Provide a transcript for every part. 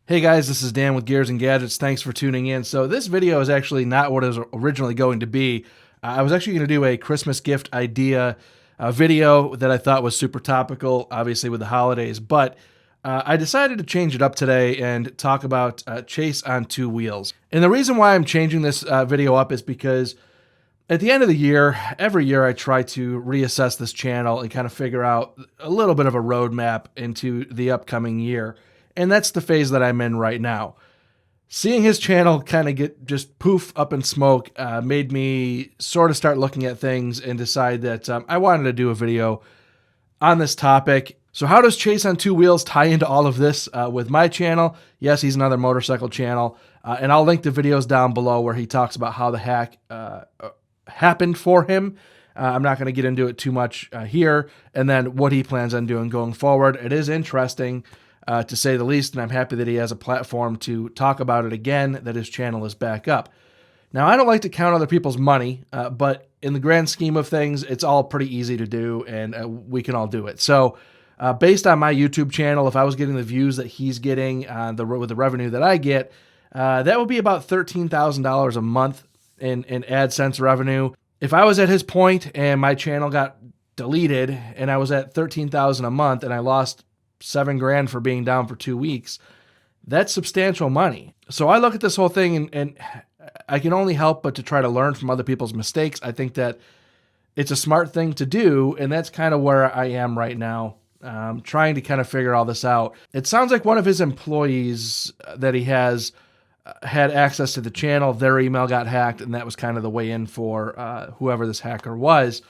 Hey guys, this is Dan with Gears and Gadgets. Thanks for tuning in. So this video is actually not what it was originally going to be. I was actually going to do a Christmas gift idea video that I thought was super topical, obviously with the holidays, but I decided to change it up today and talk about Chase on two wheels. And the reason why I'm changing this video up is because at the end of the year, every year I try to reassess this channel and kind of figure out a little bit of a roadmap into the upcoming year. And that's the phase that I'm in right now. Seeing his channel kind of get just poof up in smoke made me sort of start looking at things and decide that I wanted to do a video on this topic. So how does Chase on two wheels tie into all of this with my channel? Yes, he's another motorcycle channel. And I'll link the videos down below where he talks about how the hack happened for him. I'm not going to get into it too much here. And then what he plans on doing going forward. It is interesting, to say the least, and I'm happy that he has a platform to talk about it again, that his channel is back up. Now, I don't like to count other people's money, but in the grand scheme of things, it's all pretty easy to do, and we can all do it. So based on my YouTube channel, if I was getting the views that he's getting with the revenue that I get, that would be about $13,000 a month in AdSense revenue. If I was at his point and my channel got deleted and I was at $13,000 a month and I lost $7,000 for being down for 2 weeks, that's substantial money. So I look at this whole thing and I can only help but to try to learn from other people's mistakes. I think that it's a smart thing to do, and that's kind of where I am right now, trying to kind of figure all this out. It sounds like one of his employees that he has had access to the channel, their email got hacked, and that was kind of the way in for whoever this hacker was.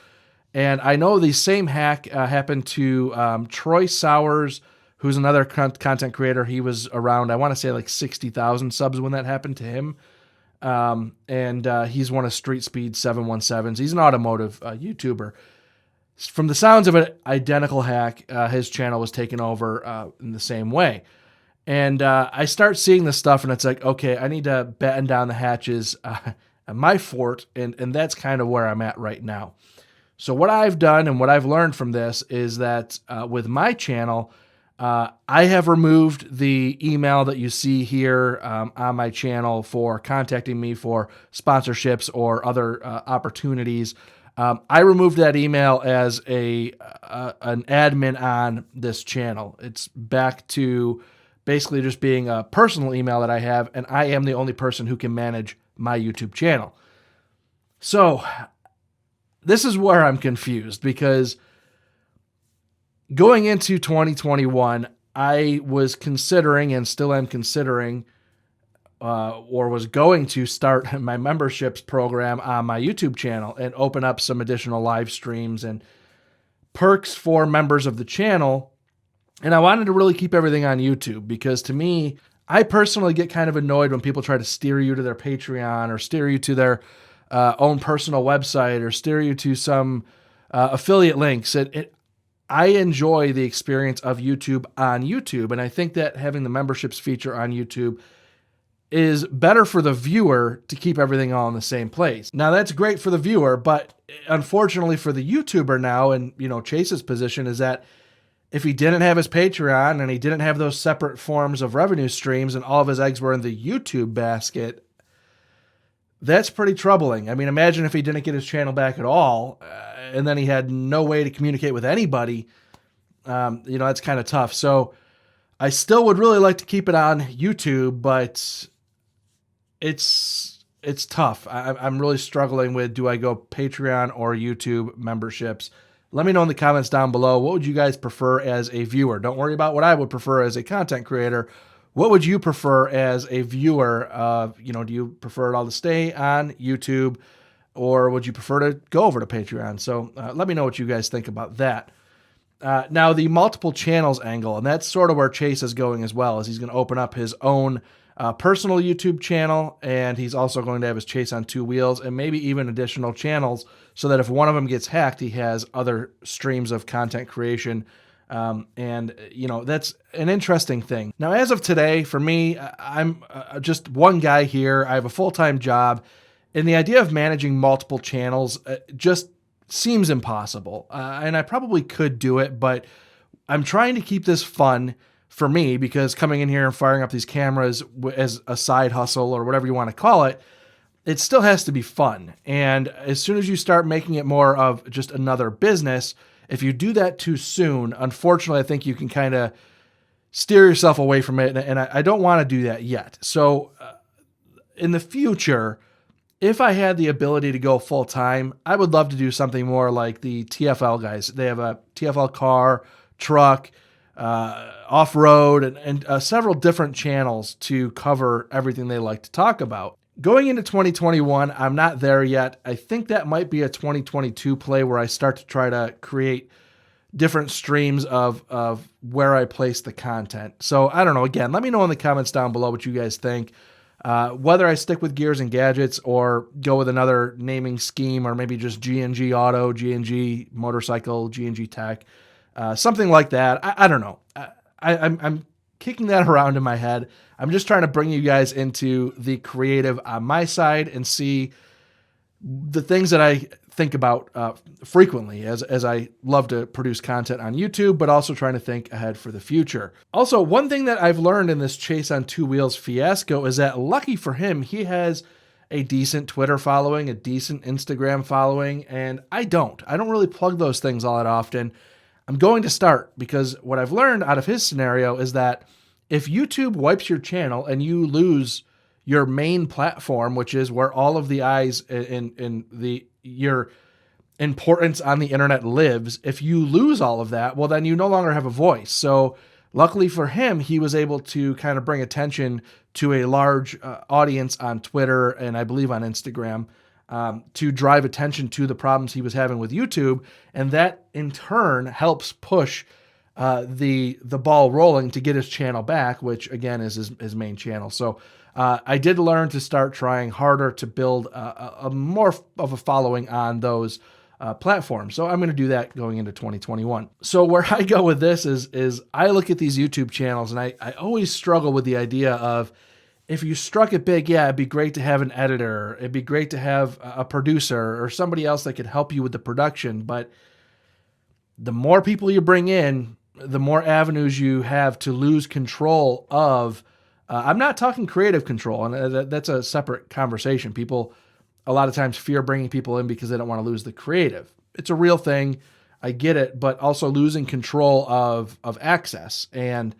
And I know the same hack happened to Troy Sowers, who's another content creator. He was around, I want to say, like 60,000 subs when that happened to him. And he's one of Street Speed 717s. He's an automotive YouTuber. From the sounds of it, identical hack. His channel was taken over in the same way. And I start seeing this stuff, and it's like, okay, I need to batten down the hatches at my fort, and that's kind of where I'm at right now. So what I've done and what I've learned from this is that with my channel, I have removed the email that you see here on my channel for contacting me for sponsorships or other opportunities. I removed that email as an admin on this channel. It's back to basically just being a personal email that I have, and I am the only person who can manage my YouTube channel. So this is where I'm confused, because going into 2021, I was considering, and still am considering, or was going to start my memberships program on my YouTube channel and open up some additional live streams and perks for members of the channel. And I wanted to really keep everything on YouTube, because to me, I personally get kind of annoyed when people try to steer you to their Patreon or steer you to their own personal website or steer you to some affiliate links. I enjoy the experience of YouTube on YouTube, and I think that having the memberships feature on YouTube is better for the viewer to keep everything all in the same place. Now, that's great for the viewer, but unfortunately for the YouTuber now, and Chase's position is that if he didn't have his Patreon and he didn't have those separate forms of revenue streams and all of his eggs were in the YouTube basket, that's pretty troubling. I mean, imagine if he didn't get his channel back at all, and then he had no way to communicate with anybody. That's kind of tough. So I still would really like to keep it on YouTube, but it's tough. I'm really struggling with, do I go Patreon or YouTube memberships? Let me know in the comments down below. What would you guys prefer as a viewer? Don't worry about what I would prefer as a content creator. What would you prefer as a viewer? Do you prefer it all to stay on YouTube, or would you prefer to go over to Patreon? So let me know what you guys think about that. Now, the multiple channels angle, and that's sort of where Chase is going as well, is he's going to open up his own personal YouTube channel, and he's also going to have his Chase on two wheels and maybe even additional channels, so that if one of them gets hacked, he has other streams of content creation. That's an interesting thing. Now, as of today, for me, I'm just one guy here. I have a full-time job, and the idea of managing multiple channels just seems impossible. And I probably could do it, but I'm trying to keep this fun for me, because coming in here and firing up these cameras as a side hustle or whatever you want to call it, it still has to be fun. And as soon as you start making it more of just another business, if you do that too soon, unfortunately, I think you can kind of steer yourself away from it. And I don't want to do that yet. So in the future, if I had the ability to go full time, I would love to do something more like the TFL guys. They have a TFL car, truck, off-road, and several different channels to cover everything they like to talk about. Going into 2021, I'm not there yet. I think that might be a 2022 play where I start to try to create different streams of where I place the content. So I don't know. Again, let me know in the comments down below what you guys think. Whether I stick with Gears and Gadgets or go with another naming scheme, or maybe just G&G Auto, G&G Motorcycle, G&G Tech, something like that. I don't know. I'm kicking that around in my head. I'm just trying to bring you guys into the creative on my side and see the things that I think about frequently as I love to produce content on YouTube, but also trying to think ahead for the future. Also, one thing that I've learned in this Chase on Two Wheels fiasco is that, lucky for him, he has a decent Twitter following, a decent Instagram following, and I don't really plug those things all that often. I'm going to start, because what I've learned out of his scenario is that if YouTube wipes your channel and you lose your main platform, which is where all of the eyes in your importance on the internet lives, if you lose all of that, well, then you no longer have a voice. So luckily for him, he was able to kind of bring attention to a large audience on Twitter and I believe on Instagram, to drive attention to the problems he was having with YouTube. And that in turn helps push the ball rolling to get his channel back, which again is his main channel. So I did learn to start trying harder to build a more of a following on those platforms. So I'm going to do that going into 2021. So where I go with this is I look at these YouTube channels and I always struggle with the idea of, if you struck it big, yeah, it'd be great to have an editor. It'd be great to have a producer or somebody else that could help you with the production. But the more people you bring in, the more avenues you have to lose control of. I'm not talking creative control, and that's a separate conversation. People a lot of times fear bringing people in because they don't want to lose the creative. It's a real thing. I get it, but also losing control of access. And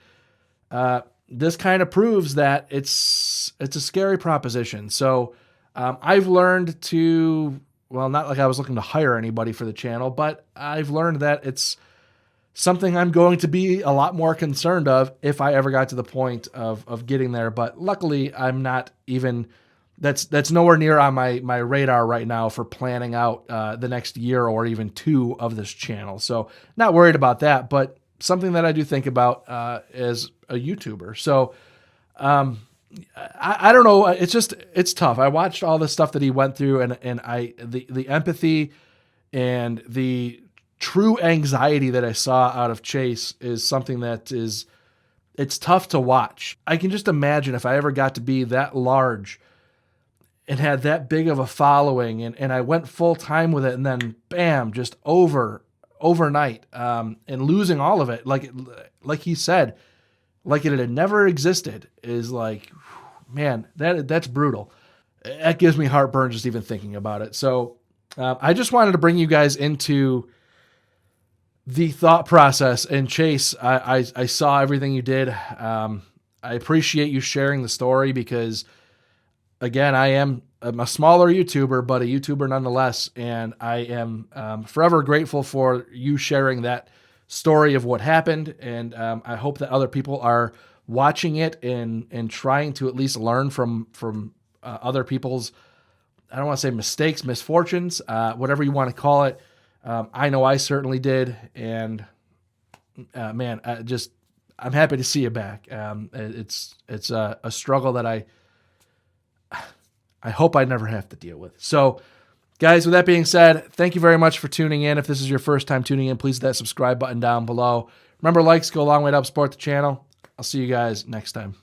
this kind of proves that it's a scary proposition. So I've learned to, well, not like I was looking to hire anybody for the channel, but I've learned that it's something I'm going to be a lot more concerned of if I ever got to the point of getting there. But luckily, I'm not even, that's nowhere near on my radar right now for planning out the next year or even two of this channel. So not worried about that, but something that I do think about as a YouTuber. So I don't know. It's tough. I watched all the stuff that he went through, and the empathy and the true anxiety that I saw out of Chase is something that it's tough to watch. I can just imagine if I ever got to be that large and had that big of a following, and I went full time with it, and then bam, just overnight, and losing all of it, like he said, like it had never existed, is like, man, that's brutal. That gives me heartburn just even thinking about it. So I just wanted to bring you guys into the thought process. And Chase, I saw everything you did. I appreciate you sharing the story, because again, I'm a smaller YouTuber, but a YouTuber nonetheless. And I am forever grateful for you sharing that story of what happened. And I hope that other people are watching it and trying to at least learn from other people's, I don't want to say mistakes, misfortunes, whatever you want to call it. I know I certainly did. And man, I'm happy to see you back. It's a struggle that I hope I never have to deal with. So guys, with that being said, thank you very much for tuning in. If this is your first time tuning in, please hit that subscribe button down below. Remember, likes go a long way to help support the channel. I'll see you guys next time.